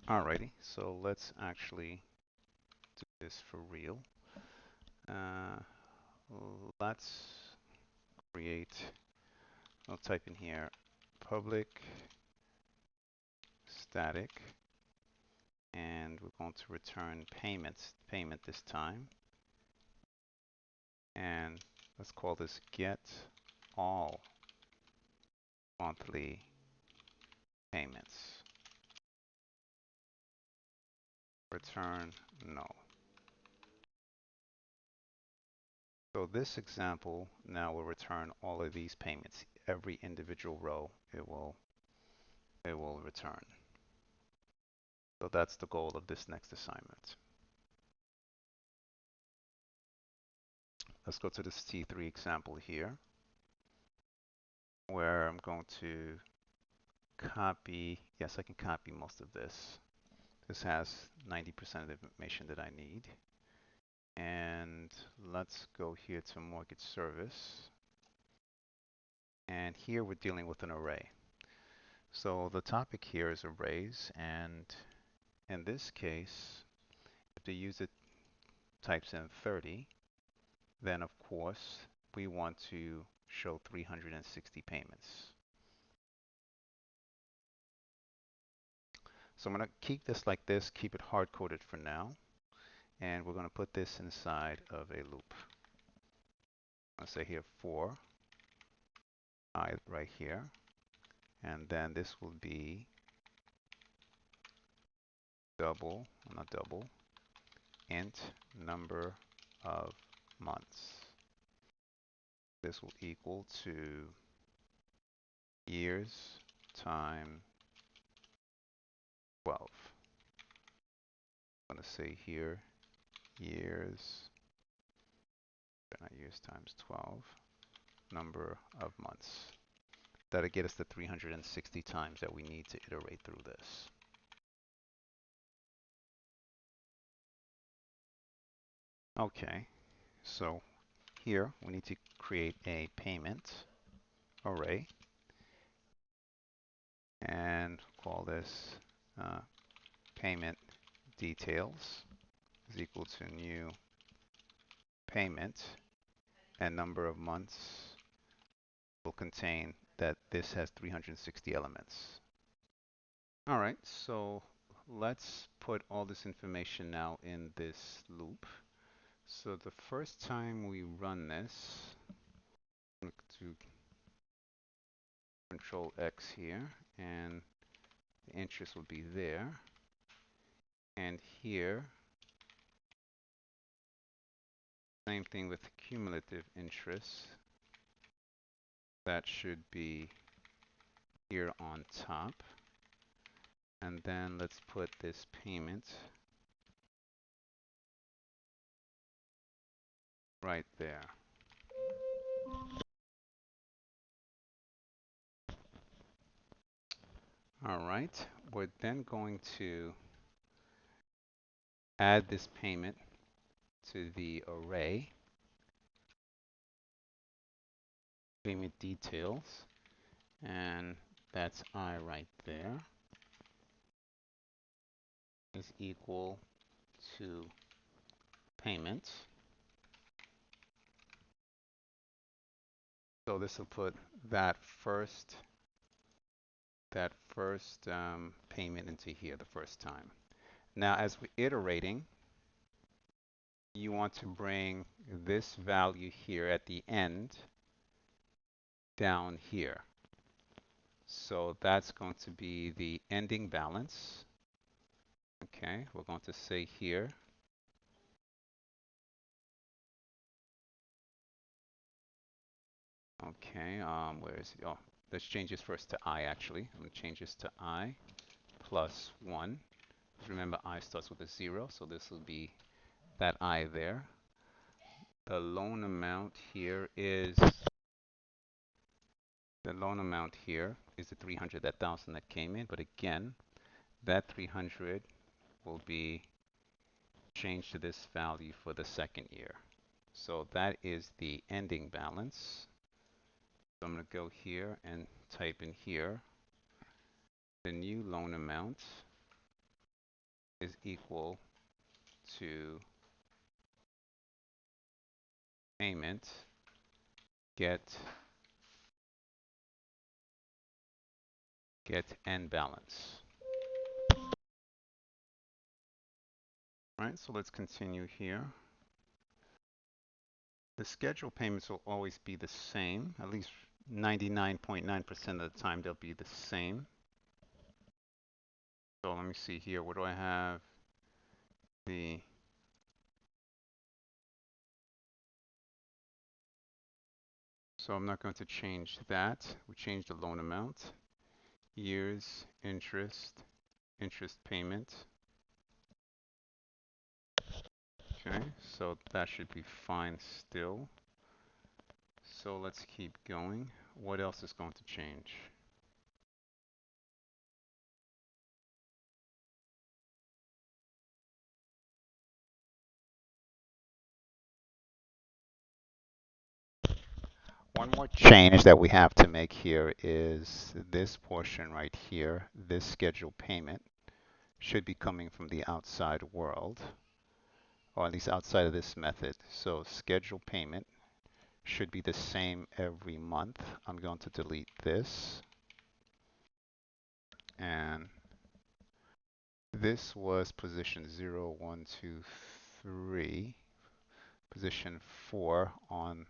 Alrighty, so let's actually do this for real. Uh, let's create, I'll type in here public static, and we're going to return payment this time. And let's call this get all monthly payments. Return no. So this example now will return all of these payments. Every individual row it will return. So that's the goal of this next assignment. Let's go to this T3 example here, where I'm going to copy. Yes, I can copy most of this. This has 90% of the information that I need. And let's go here to mortgage service. And here we're dealing with an array. So the topic here is arrays, and in this case, if the user types in 30, then of course we want to show 360 payments. So I'm going to keep this like this, keep it hard-coded for now, and we're going to put this inside of a loop. I'll say here for I right here, and then this will be not double, int number of months. This will equal to years times 12. I'm going to say here years, not years times 12, number of months. That'll get us the 360 times that we need to iterate through this. Okay, so here we need to create a payment array and call this payment details is equal to new payment, and number of months will contain that this has 360 elements. All right, so let's put all this information now in this loop. So the first time we run this, I'm going to Control X here, and the interest will be there. And here, same thing with cumulative interest. That should be here on top. And then let's put this payment right there. All right, we're then going to add this payment to the array, payment details, and that's I right there, is equal to payment. So this will put that first payment into here the first time. Now, as we're iterating, you want to bring this value here at the end down here. So that's going to be the ending balance. Okay, we're going to say here okay, where is it? Oh, let's change this first to I actually. I'm going to change this to I plus 1. Remember, I starts with a 0, so this will be that I there. The loan amount here is the 300, that 1,000 that came in, but again, that 300 will be changed to this value for the second year. So that is the ending balance. So I'm going to go here and type in here the new loan amount is equal to payment get end balance. All right, so let's continue here. The scheduled payments will always be the same, at least 99.9% of the time they'll be the same. So let me see here, what do I have? So I'm not going to change that. We changed the loan amount. Years, interest payment. Okay, so that should be fine still. So let's keep going. What else is going to change? One more change that we have to make here is this portion right here. This scheduled payment should be coming from the outside world, or at least outside of this method. So scheduled payment should be the same every month. I'm going to delete this. And this was position 0, 1, 2, 3. Position 4 on,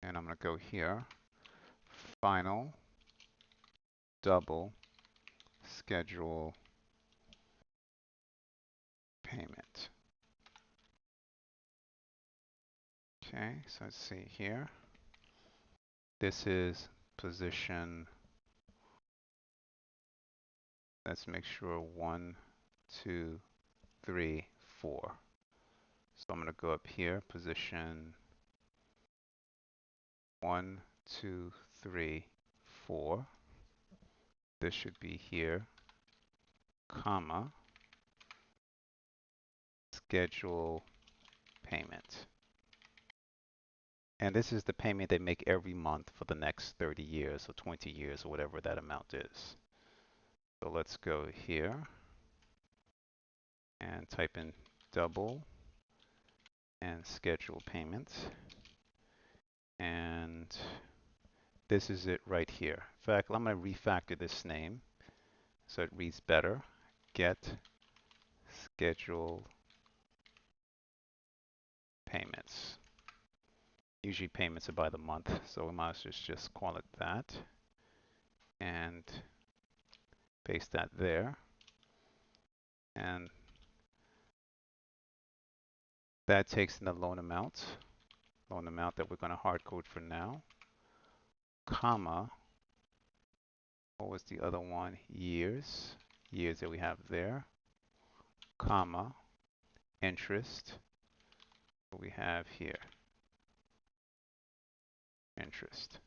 and I'm going to go here. Final double schedule payment. Okay, so let's see here. This is position, let's make sure 1, 2, 3, 4. So I'm going to go up here, position 1, 2, 3, 4. This should be here, comma, schedule payment. And this is the payment they make every month for the next 30 years or 20 years or whatever that amount is. So let's go here and type in double and schedule payment. And this is it right here. In fact, I'm going to refactor this name so it reads better. Get schedule payments. Usually payments are by the month, so we might just call it that. And paste that there. And that takes in the loan amount that we're going to hard code for now, comma, what was the other one? Years that we have there, comma, interest, what we have here, interest.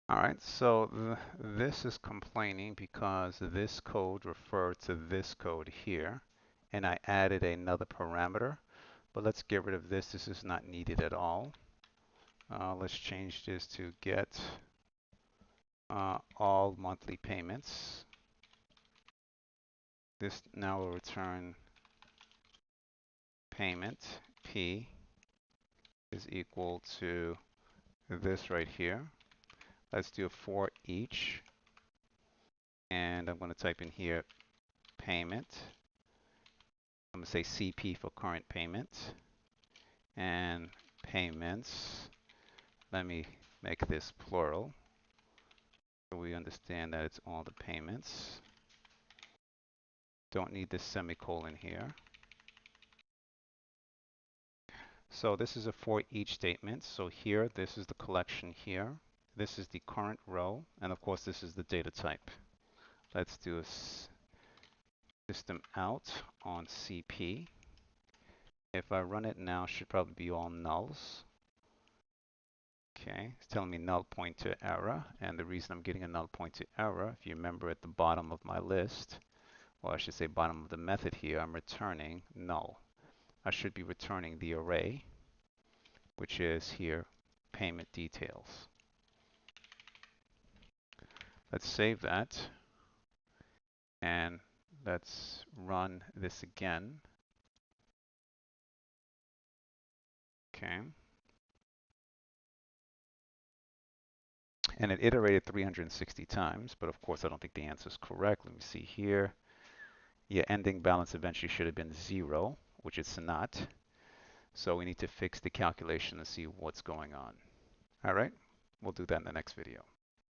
All right, so this is complaining because this code referred to this code here, and I added another parameter. But let's get rid of this. This is not needed at all. Let's change this to get all monthly payments. This now will return payment P is equal to this right here. Let's do a for each. And I'm going to type in here payment. I'm going to say CP for current payment. And payments. Let me make this plural so we understand that it's all the payments. Don't need this semicolon here. So this is a for each statement. So here, this is the collection here. This is the current row. And of course, this is the data type. Let's do a system out on CP. If I run it now, it should probably be all nulls. Okay, it's telling me null pointer error. And the reason I'm getting a null pointer error, if you remember at the bottom of my list, or I should say bottom of the method here, I'm returning null. I should be returning the array, which is here payment details. Let's save that and let's run this again. Okay. And it iterated 360 times, but of course I don't think the answer is correct. Let me see here. Yeah, ending balance eventually should have been 0, which it's not. So we need to fix the calculation to see what's going on. All right, we'll do that in the next video.